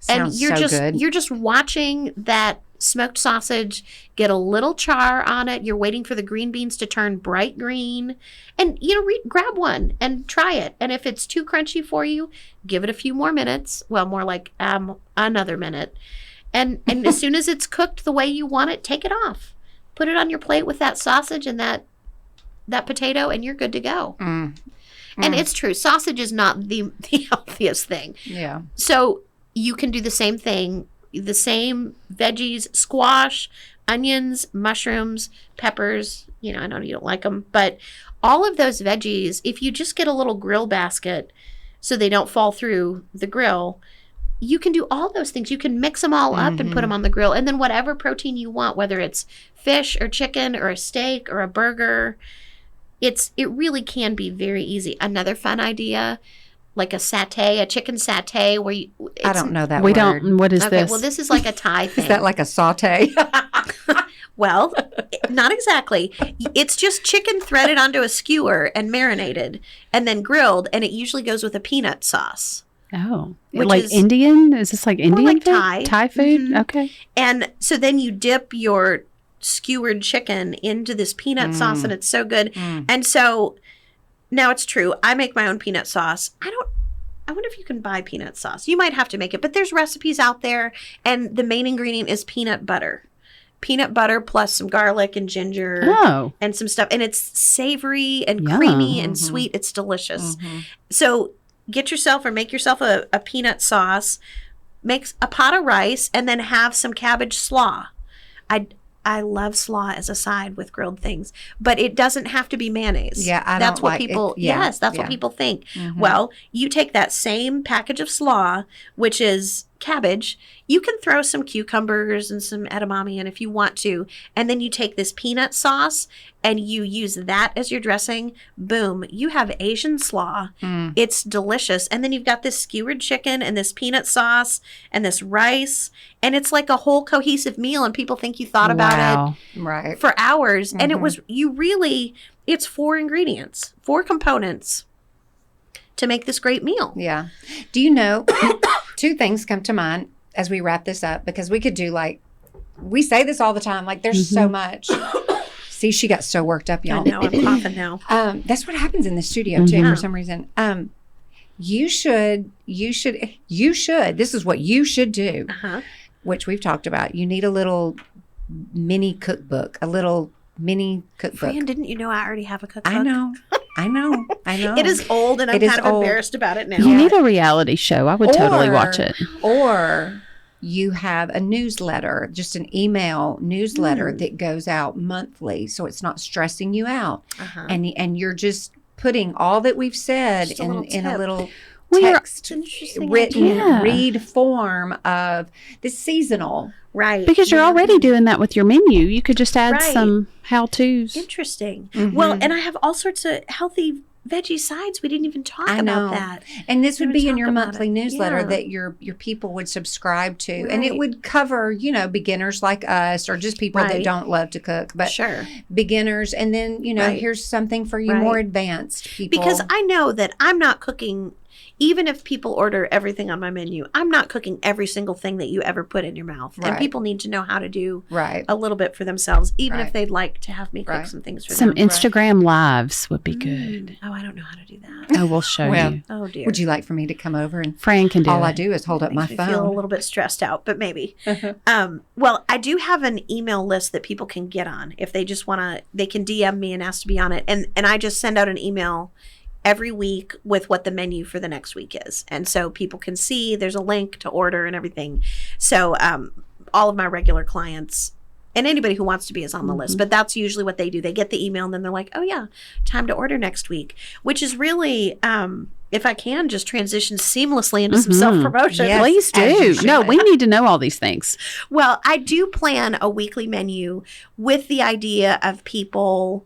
and Sounds so good. you're just watching that smoked sausage get a little char on it. You're waiting for the green beans to turn bright green, and grab one and try it. And if it's too crunchy for you, give it a few more minutes. Well, more like another minute. And as soon as it's cooked the way you want it, take it off. Put it on your plate with that sausage and that potato, and you're good to go. And it's true. Sausage is not the healthiest thing. Yeah. So you can do the same thing, the same veggies, squash, onions, mushrooms, peppers. I know you don't like them, but all of those veggies, if you just get a little grill basket so they don't fall through the grill, you can do all those things. You can mix them all up and put them on the grill. And then whatever protein you want, whether it's fish or chicken or a steak or a burger, it really can be very easy. Another fun idea, like a chicken satay where I don't know that we word. don't. What is okay, this? well, this is like a Thai thing. Is that like a saute? Well, not exactly. It's just chicken threaded onto a skewer and marinated and then grilled, and it usually goes with a peanut sauce. Oh, Which like is- Indian? Is this like Indian like food? Thai. Thai food? Mhm. Okay. And so then you dip your skewered chicken into this peanut sauce, and it's so good. And so now it's true. I make my own peanut sauce. I wonder if you can buy peanut sauce. You might have to make it, but there's recipes out there, and the main ingredient is peanut butter. Peanut butter plus some garlic and ginger Oh, and some stuff. And it's savory and Yum. creamy and sweet. It's delicious. So get yourself or make yourself a peanut sauce, make a pot of rice, and then have some cabbage slaw. I love slaw as a side with grilled things, but it doesn't have to be mayonnaise. Yeah, I that's don't what like it. people. Yeah, Yes, that's yeah. what people think. Well, you take that same package of slaw, which is cabbage. You can throw some cucumbers and some edamame in if you want to, and then you take this peanut sauce and you use that as your dressing. Boom, you have Asian slaw. It's delicious, and then you've got this skewered chicken and this peanut sauce and this rice, and it's like a whole cohesive meal. And people think you thought about wow. Right. it for hours, and it was it's 4 ingredients, 4 components to make this great meal. Yeah. Do you know, 2 things come to mind as we wrap this up, because we could do we say this all the time, there's so much. See, she got so worked up, y'all. I know, I'm coughing now. That's what happens in the studio too, for some reason. You should, this is what you should do, which we've talked about. You need a little mini cookbook, Fran, didn't you know I already have a cookbook? I know. It is old, and I'm kind of embarrassed about it now. You need a reality show. I would totally watch it. Or you have a newsletter, just an email newsletter that goes out monthly, so it's not stressing you out. And you're just putting all that we've said Just a little in a tip. little Well, you're- text Interesting written idea. read form of this seasonal. Right. Because you're already doing that with your menu. You could just add Right. some how-tos. Interesting. Well, and I have all sorts of healthy veggie sides. We didn't even talk I know. about that. And this would We be in talk your about monthly it. newsletter Yeah. that your people would subscribe to. And it Right. would cover, beginners like us, or just people that Right. don't love to cook, but Sure. beginners. And then, Right. here's something for you Right. more advanced people. Because I know that I'm not cooking, even if people order everything on my menu, I'm not cooking every single thing that you ever put in your mouth. And Right. people need to know how to do Right. a little bit for themselves, even Right. if they'd like to have me cook Right. some things for Some them. Instagram lives would be good. Oh, I don't know how to do that. Oh, we'll show Well, you. Oh, dear. Would you like for me to come over and Fran can do all it. I do is hold up my Makes me feel a phone? little bit stressed out, but maybe. Well, I do have an email list that people can get on if they just want to. They can DM me and ask to be on it, and I just send out an email every week with what the menu for the next week is, and so people can see. There's a link to order and everything. So all of my regular clients And anybody who wants to be is on the list, but that's usually what they do. They get the email and then they're like, oh yeah, time to order next week, which is really, if I can just transition seamlessly into some self-promotion. Yes, please do. No, we need to know all these things. Well, I do plan a weekly menu with the idea of people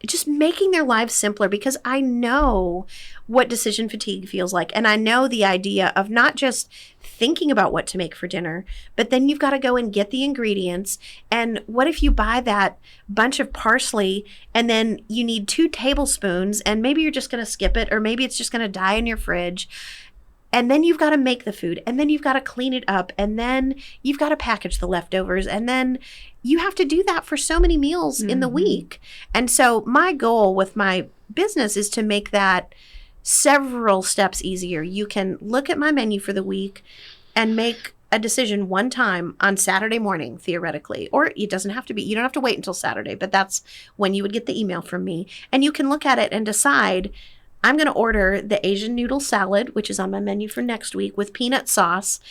just making their lives simpler, because I know what decision fatigue feels like. And I know the idea of not just thinking about what to make for dinner, but then you've got to go and get the ingredients. And what if you buy that bunch of parsley and then you need 2 tablespoons and maybe you're just going to skip it, or maybe it's just going to die in your fridge. And then you've got to make the food, and then you've got to clean it up, and then you've got to package the leftovers, and then you have to do that for so many meals in the week. And so my goal with my business is to make that several steps easier. You can look at my menu for the week and make a decision one time on Saturday morning, theoretically, or it doesn't have to be. You don't have to wait until Saturday, but that's when you would get the email from me. And you can look at it and decide, I'm going to order the Asian noodle salad, which is on my menu for next week, with peanut sauce.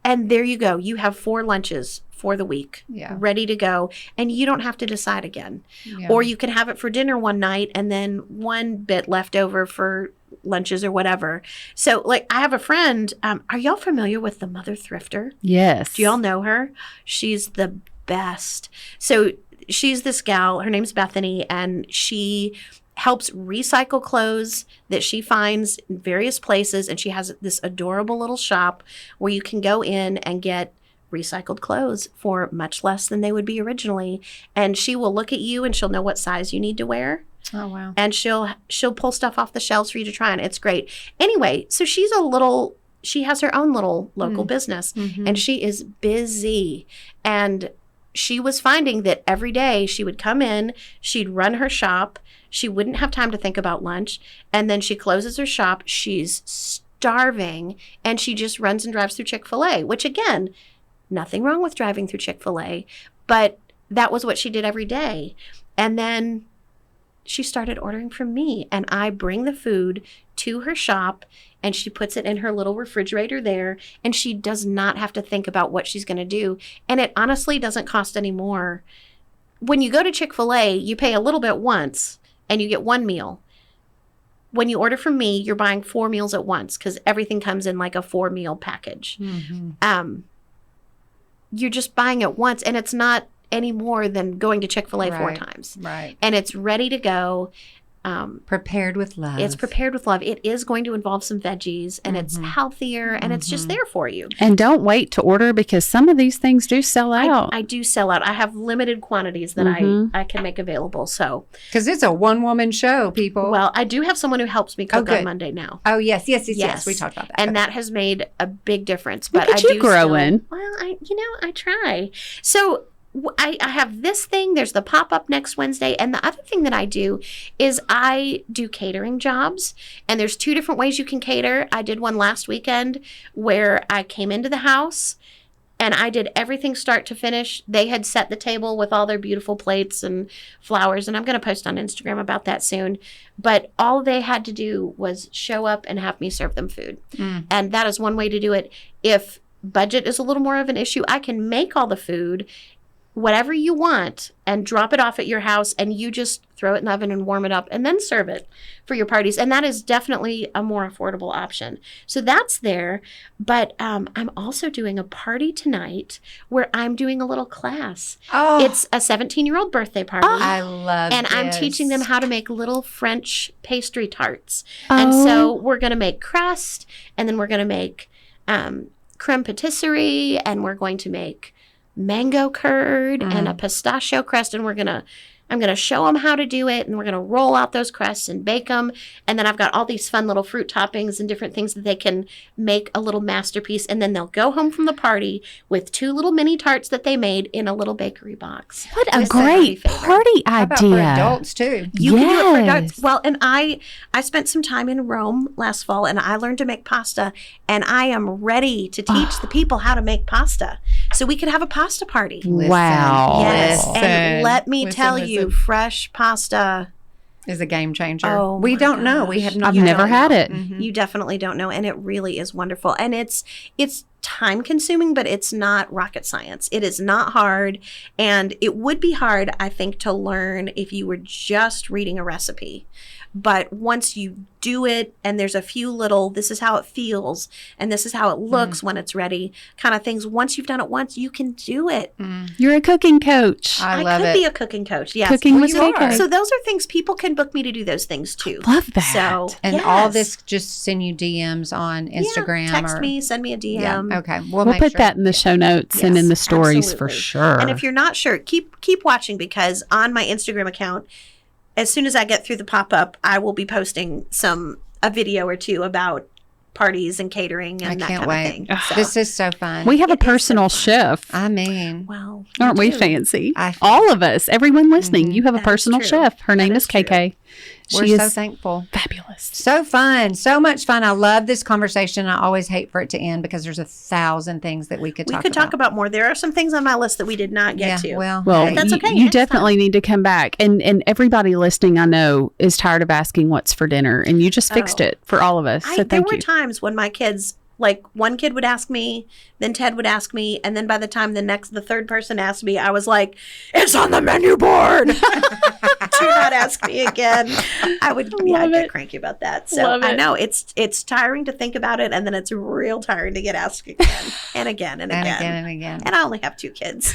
And there you go. You have 4 lunches for the week ready to go. And you don't have to decide again. Yeah. Or you can have it for dinner one night and then one bit left over for lunches or whatever. So like I have a friend. Are y'all familiar with the Mother Thrifter? Yes. Do y'all know her? She's the best. So she's this gal. Her name's Bethany, and she helps recycle clothes that she finds in various places. And she has this adorable little shop where you can go in and get recycled clothes for much less than they would be originally. And she will look at you and she'll know what size you need to wear. Oh, wow. And she'll pull stuff off the shelves for you to try on. It's great. Anyway, so she has her own little local business, and she is busy. And she was finding that every day she would come in, she'd run her shop, she wouldn't have time to think about lunch, and then she closes her shop, she's starving, and she just runs and drives through Chick-fil-A, which again, nothing wrong with driving through Chick-fil-A, but that was what she did every day. And then she started ordering from me, and I bring the food to her shop, and she puts it in her little refrigerator there, and she does not have to think about what she's going to do. And it honestly doesn't cost any more. When you go to Chick-fil-A, you pay a little bit once, and you get 1 meal. When you order from me, you're buying 4 meals at once because everything comes in like a 4-meal package. You're just buying it once, and it's not any more than going to Chick-fil-A 4 times. Right. And it's ready to go. Prepared with love. It's prepared with love. It is going to involve some veggies, and it's healthier, and it's just there for you. And don't wait to order, because some of these things do sell out. I do sell out. I have limited quantities that I can make available. So, because it's a one-woman show, people. Well, I do have someone who helps me cook on Monday now. Oh, yes. We talked about that. And that has made a big difference. But Look at you growing. I try. So I have this thing. There's the pop-up next Wednesday. And the other thing that I do is I do catering jobs. And there's 2 different ways you can cater. I did one last weekend where I came into the house and I did everything start to finish. They had set the table with all their beautiful plates and flowers. And I'm going to post on Instagram about that soon. But all they had to do was show up and have me serve them food. And that is one way to do it. If budget is a little more of an issue, I can make all the food, whatever you want, and drop it off at your house, and you just throw it in the oven and warm it up and then serve it for your parties. And that is definitely a more affordable option. So that's there. But I'm also doing a party tonight where I'm doing a little class. Oh, it's a 17-year-old birthday party. Oh, I love it. And I'm teaching them how to make little French pastry tarts. Oh. And so we're going to make crust, and then we're going to make creme patisserie, and we're going to make mango curd and a pistachio crust, and I'm going to show them how to do it, and we're going to roll out those crusts and bake them. And then I've got all these fun little fruit toppings and different things that they can make a little masterpiece. And then they'll go home from the party with 2 little mini tarts that they made in a little bakery box. What a great party idea. How about for adults too? You can do it for adults. Well, and I spent some time in Rome last fall, and I learned to make pasta, and I am ready to teach the people how to make pasta. So we could have a pasta party. Wow. Yes. And let me tell you, fresh pasta is a game changer. Oh, we my don't know. We gosh. have not. I've never had it. You definitely don't know, and it really is wonderful. And it's time consuming, but it's not rocket science. It is not hard, and it would be hard, I think, to learn if you were just reading a recipe. But once you do it, and there's a few little, this is how it feels, and this is how it looks when it's ready, kind of things. Once you've done it once, you can do it. You're a cooking coach. I love could it. be a cooking coach. Yes. Cooking with you are. KK. So those are things people can book me to do those things too. Love that. So And yes. all this, just send you DMs on Instagram. Yeah, text me, send me a DM. Yeah. Okay. We'll make put sure. that in the show notes and Yes, in the stories for absolutely. sure. And if you're not sure, keep watching, because on my Instagram account, as soon as I get through the pop-up, I will be posting a video or two about parties and catering and I that can't kind wait. of thing. So, This is so fun. we have a It is so personal fun. chef. I mean, well, Aren't we do. fancy? I- All of us, everyone listening, you have a That is personal true. chef. Her name That is is true. KK. we're She so is thankful. fabulous. So fun. So much fun. I love this conversation. I always hate for it to end because there's 1,000 things that we could We talk could about. talk about more. There are some things on my list that we did not get to. Well, Well, hey, that's okay. you Next definitely need to come back. And everybody listening, I know, is tired of asking what's for dinner. And you just fixed Oh. it for all of us. So There thank were you. times when my kids, like one kid would ask me, then Ted would ask me, and then by the time the third person asked me, I was like, "It's on the menu board. Do not ask me again." I'd get cranky about that. So Love I it. know it's tiring to think about it, and then it's real tiring to get asked again and again and and again. again and again. And I only have 2 kids.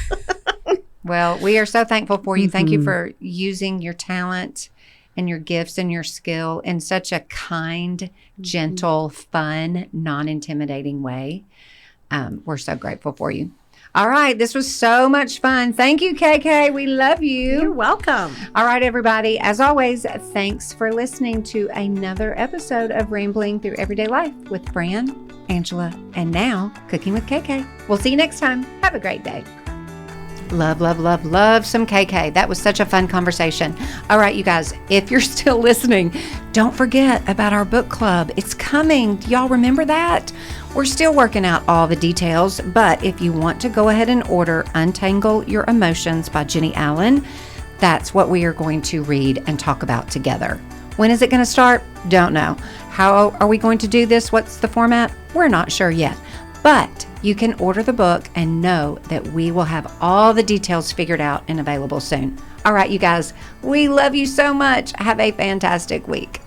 Well, we are so thankful for you. Thank you Mhm. for using your talent and your gifts and your skill in such a kind, gentle, fun, non-intimidating way. We're so grateful for you. All right. This was so much fun. Thank you, KK. We love you. You're welcome. All right, everybody. As always, thanks for listening to another episode of Rambling Through Everyday Life with Fran, Angela, and now Cooking with KK. We'll see you next time. Have a great day. Love, love, love, love some KK. That was such a fun conversation. All right, you guys, if you're still listening, don't forget about our book club. It's coming. Do y'all remember that? We're still working out all the details, but if you want to go ahead and order Untangle Your Emotions by Jenny Allen, that's what we are going to read and talk about together. When is it going to start? Don't know. How are we going to do this? What's the format? We're not sure yet. But you can order the book and know that we will have all the details figured out and available soon. All right, you guys, we love you so much. Have a fantastic week.